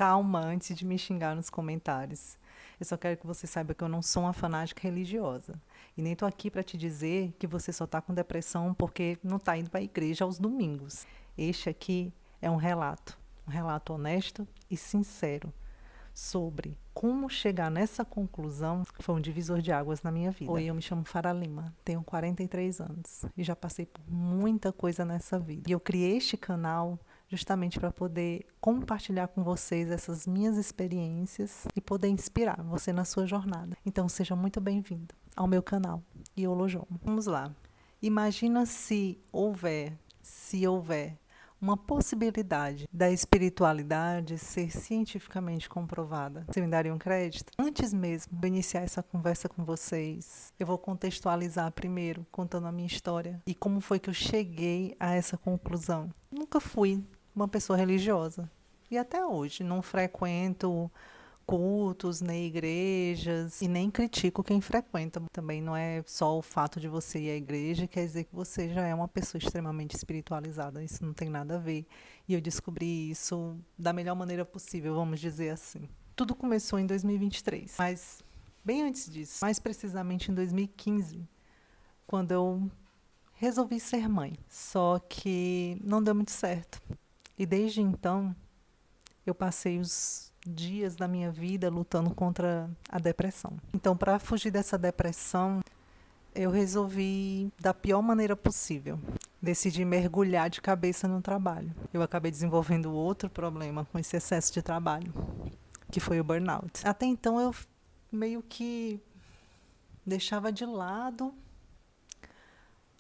calma antes de me xingar nos comentários. Eu só quero que você saiba que eu não sou uma fanática religiosa. E nem estou aqui para te dizer que você só está com depressão porque não está indo para a igreja aos domingos. Este aqui é um relato honesto e sincero sobre como chegar nessa conclusão. Foi um divisor de águas na minha vida. Oi, eu me chamo Fara Lima, tenho 43 anos e já passei por muita coisa nessa vida. E eu criei este canal justamente para poder compartilhar com vocês essas minhas experiências e poder inspirar você na sua jornada. Então seja muito bem-vindo ao meu canal Iolojomo. Vamos lá. Imagina se houver uma possibilidade da espiritualidade ser cientificamente comprovada. Você me daria um crédito? Antes mesmo de eu iniciar essa conversa com vocês, eu vou contextualizar primeiro, contando a minha história e como foi que eu cheguei a essa conclusão. Nunca fui uma pessoa religiosa e até hoje não frequento cultos, nem igrejas, e nem critico quem frequenta. Também não é só o fato de você ir à igreja quer dizer que você já é uma pessoa extremamente espiritualizada. Isso não tem nada a ver. E eu descobri isso da melhor maneira possível, vamos dizer assim. Tudo começou em 2023, mas bem antes disso, mais precisamente em 2015, quando eu resolvi ser mãe. Só que não deu muito certo. E desde então, eu passei os dias da minha vida lutando contra a depressão. Então, para fugir dessa depressão, eu resolvi da pior maneira possível. Decidi mergulhar de cabeça no trabalho. Eu acabei desenvolvendo outro problema com esse excesso de trabalho, que foi o burnout. Até então, eu meio que deixava de lado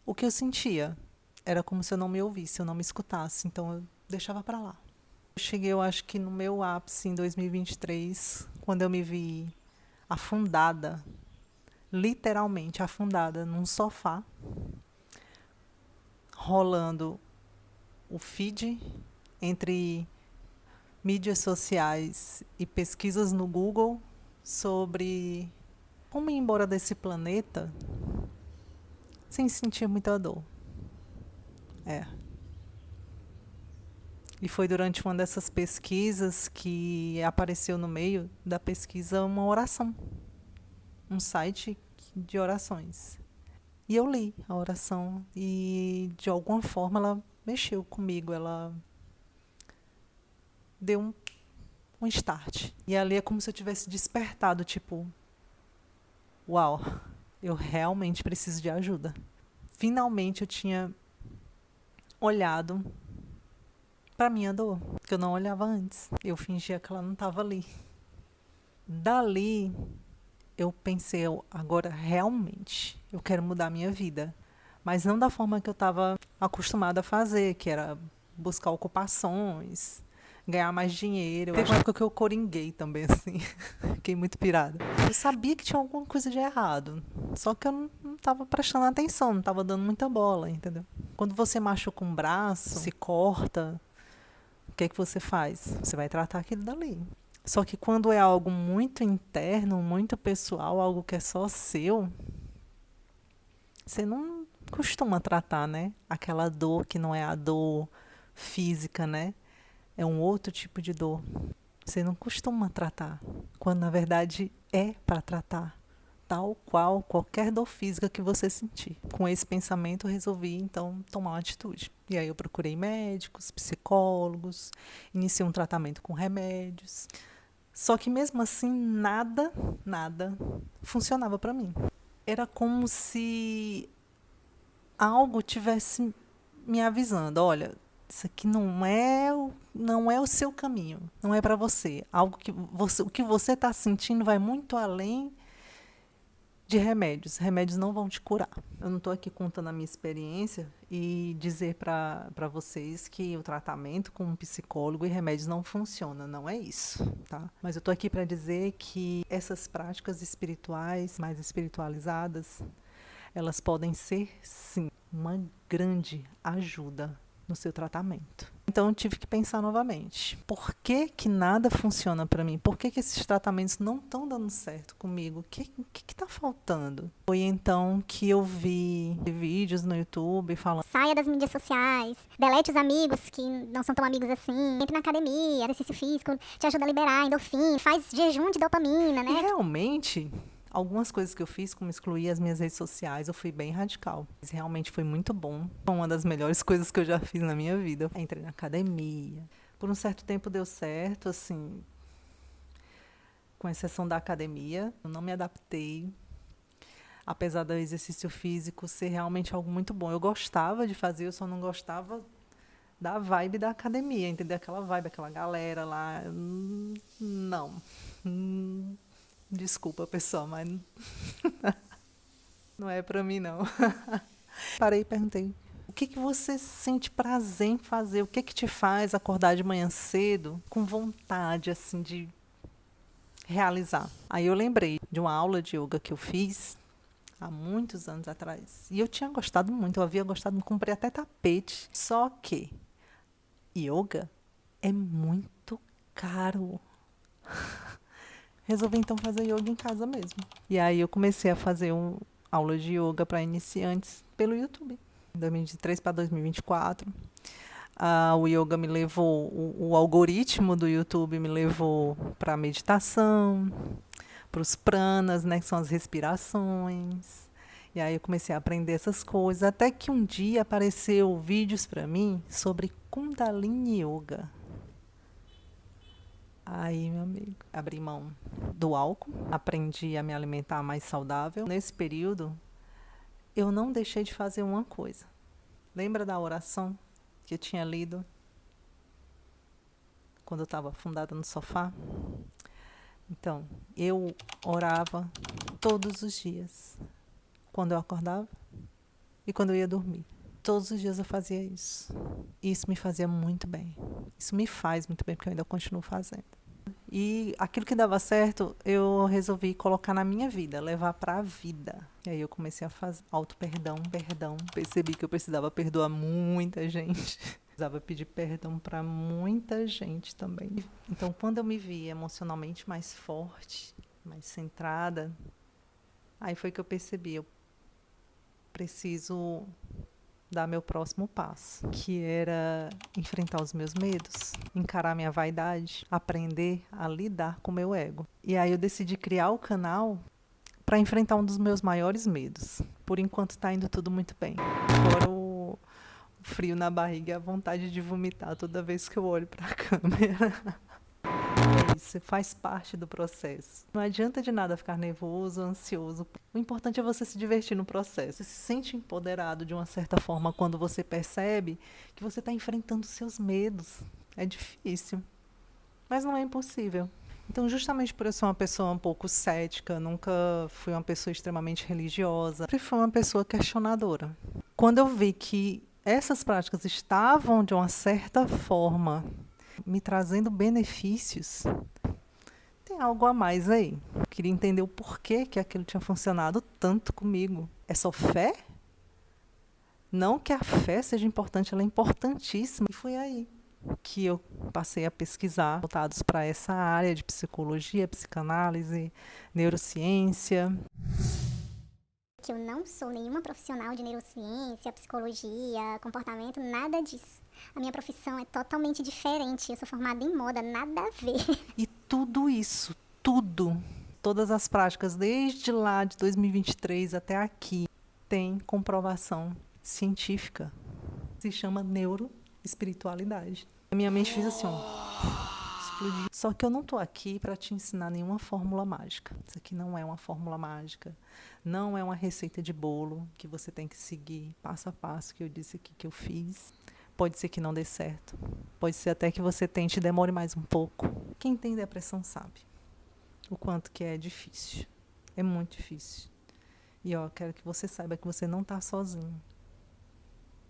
o que eu sentia. Era como se eu não me ouvisse, eu não me escutasse. Então, eu deixava para lá. Cheguei, eu acho que no meu ápice em 2023, quando eu me vi afundada, literalmente afundada num sofá, rolando o feed entre mídias sociais e pesquisas no Google sobre como ir embora desse planeta sem sentir muita dor. E foi durante uma dessas pesquisas que apareceu no meio da pesquisa uma oração. Um site de orações. E eu li a oração e, de alguma forma, ela mexeu comigo. Ela deu um start. E ali é como se eu tivesse despertado, tipo, uau, eu realmente preciso de ajuda. Finalmente eu tinha olhado para minha dor, que eu não olhava antes. Eu fingia que ela não estava ali. Dali, eu pensei, agora realmente eu quero mudar a minha vida. Mas não da forma que eu estava acostumada a fazer, que era buscar ocupações, ganhar mais dinheiro. Teve uma época que eu coringuei também, assim. Fiquei muito pirada. Eu sabia que tinha alguma coisa de errado, só que eu não estava prestando atenção, não estava dando muita bola, entendeu? Quando você machuca um braço, se corta, o que é que você faz? Você vai tratar aquilo dali. Só que quando é algo muito interno, muito pessoal, algo que é só seu, você não costuma tratar, né? Aquela dor que não é a dor física, né? É um outro tipo de dor. Você não costuma tratar, quando na verdade é para tratar. Tal qual qualquer dor física que você sentir. Com esse pensamento, eu resolvi, então, tomar uma atitude. E aí eu procurei médicos, psicólogos, iniciei um tratamento com remédios. Só que mesmo assim, nada funcionava para mim. Era como se algo tivesse me avisando, olha, isso aqui não é o seu caminho, não é para você. Algo que você, o que você está sentindo vai muito além de remédios. Remédios não vão te curar. Eu não estou aqui contando a minha experiência e dizer para vocês que o tratamento com um psicólogo e remédios não funciona. Não é isso, tá? Mas eu estou aqui para dizer que essas práticas espirituais, mais espiritualizadas, elas podem ser, sim, uma grande ajuda no seu tratamento. Então eu tive que pensar novamente. Por que que nada funciona para mim? Por que que esses tratamentos não estão dando certo comigo? O que tá faltando? Foi então que eu vi vídeos no YouTube falando: saia das mídias sociais, delete os amigos que não são tão amigos assim, entre na academia, exercício físico, te ajuda a liberar endorfina, faz jejum de dopamina, E né? realmente, algumas coisas que eu fiz, como excluir as minhas redes sociais, eu fui bem radical. Mas realmente foi muito bom. Foi uma das melhores coisas que eu já fiz na minha vida. Eu entrei na academia. Por um certo tempo deu certo, assim, com exceção da academia. Eu não me adaptei. Apesar do exercício físico ser realmente algo muito bom. Eu gostava de fazer, eu só não gostava da vibe da academia, entendeu? Aquela vibe, aquela galera lá. Não. Desculpa, pessoal, mas não é pra mim, não. Parei e perguntei: o que que você sente prazer em fazer? O que que te faz acordar de manhã cedo com vontade, assim, de realizar? Aí eu lembrei de uma aula de yoga que eu fiz há muitos anos atrás. E eu tinha gostado muito, eu havia gostado, comprei até tapete. Só que yoga é muito caro. Resolvi então fazer yoga em casa mesmo. E aí eu comecei a fazer aula de yoga para iniciantes pelo YouTube. 2023 para 2024. O yoga me levou, o algoritmo do YouTube me levou para a meditação, para os pranas, né, que são as respirações. E aí eu comecei a aprender essas coisas, até que um dia apareceu vídeos para mim sobre Kundalini Yoga. Aí, meu amigo, abri mão do álcool, aprendi a me alimentar mais saudável. Nesse período, eu não deixei de fazer uma coisa. Lembra da oração que eu tinha lido quando eu estava afundada no sofá? Então, eu orava todos os dias, quando eu acordava e quando eu ia dormir. Todos os dias eu fazia isso. E isso me fazia muito bem. Isso me faz muito bem, porque eu ainda continuo fazendo. E aquilo que dava certo, eu resolvi colocar na minha vida, levar para a vida. E aí eu comecei a fazer auto-perdão, perdão. Percebi que eu precisava perdoar muita gente. Precisava pedir perdão para muita gente também. Então, quando eu me vi emocionalmente mais forte, mais centrada, aí foi que eu percebi, eu preciso dar meu próximo passo, que era enfrentar os meus medos, encarar minha vaidade, aprender a lidar com o meu ego. E aí eu decidi criar o canal para enfrentar um dos meus maiores medos. Por enquanto está indo tudo muito bem. Fora o frio na barriga e a vontade de vomitar toda vez que eu olho para a câmera. É isso, faz parte do processo. Não adianta de nada ficar nervoso, ansioso. O importante é você se divertir no processo. Você se sente empoderado de uma certa forma quando você percebe que você está enfrentando seus medos. É difícil, mas não é impossível. Então, justamente por eu ser uma pessoa um pouco cética, nunca fui uma pessoa extremamente religiosa, sempre fui uma pessoa questionadora. Quando eu vi que essas práticas estavam, de uma certa forma, me trazendo benefícios, tem algo a mais aí. Eu queria entender o porquê que aquilo tinha funcionado tanto comigo. É só fé? Não que a fé seja importante, ela é importantíssima. E foi aí que eu passei a pesquisar, voltados para essa área de psicologia, psicanálise, neurociência. Que eu não sou nenhuma profissional de neurociência, psicologia, comportamento, nada disso. A minha profissão é totalmente diferente. Eu sou formada em moda, nada a ver. E tudo isso, tudo, todas as práticas, desde lá de 2023 até aqui, tem comprovação científica. Se chama neuroespiritualidade. A minha mente fez assim, ó, explodiu. Só que eu não estou aqui para te ensinar nenhuma fórmula mágica. Isso aqui não é uma fórmula mágica. Não é uma receita de bolo que você tem que seguir passo a passo que eu disse aqui que eu fiz. Pode ser que não dê certo. Pode ser até que você tente e demore mais um pouco. Quem tem depressão sabe o quanto que é difícil. É muito difícil. E ó, eu quero que você saiba que você não está sozinho.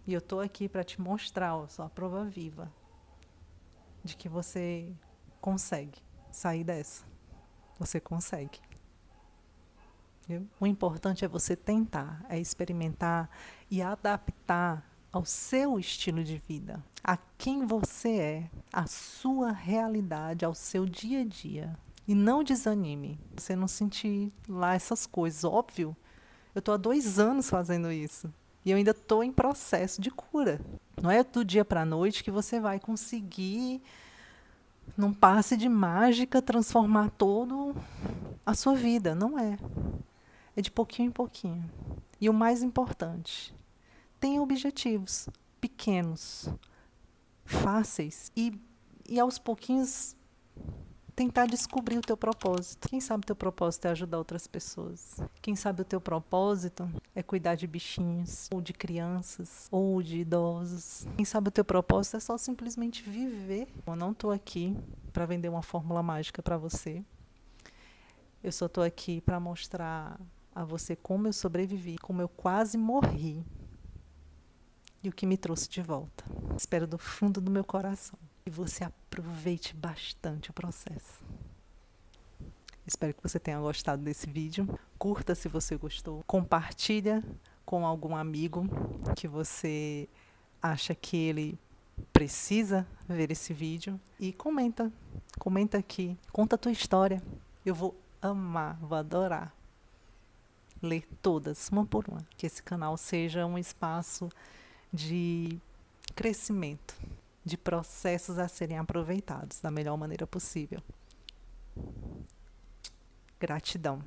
E eu estou aqui para te mostrar, ó, só a prova viva de que você consegue sair dessa. Você consegue. Viu? O importante é você tentar, é experimentar e adaptar ao seu estilo de vida. a quem você é, a sua realidade, ao seu dia a dia. E não desanime. Você não sentir lá essas coisas. Óbvio, eu estou há 2 anos fazendo isso. E eu ainda estou em processo de cura. Não é do dia para a noite que você vai conseguir, num passe de mágica, transformar toda a sua vida. Não é. É de pouquinho em pouquinho. E o mais importante, tenha objetivos pequenos, fáceis e aos pouquinhos tentar descobrir o teu propósito. Quem sabe o teu propósito é ajudar outras pessoas. Quem sabe o teu propósito é cuidar de bichinhos, ou de crianças, ou de idosos. Quem sabe o teu propósito é só simplesmente viver. Eu não estou aqui para vender uma fórmula mágica para você. Eu só estou aqui para mostrar a você como eu sobrevivi, como eu quase morri e o que me trouxe de volta. Espero do fundo do meu coração que você aproveite bastante o processo. Espero que você tenha gostado desse vídeo. Curta se você gostou. Compartilha com algum amigo que você acha que ele precisa ver esse vídeo. E comenta. Comenta aqui. Conta a tua história. Eu vou amar, vou adorar ler todas, uma por uma. Que esse canal seja um espaço de crescimento, de processos a serem aproveitados da melhor maneira possível. Gratidão.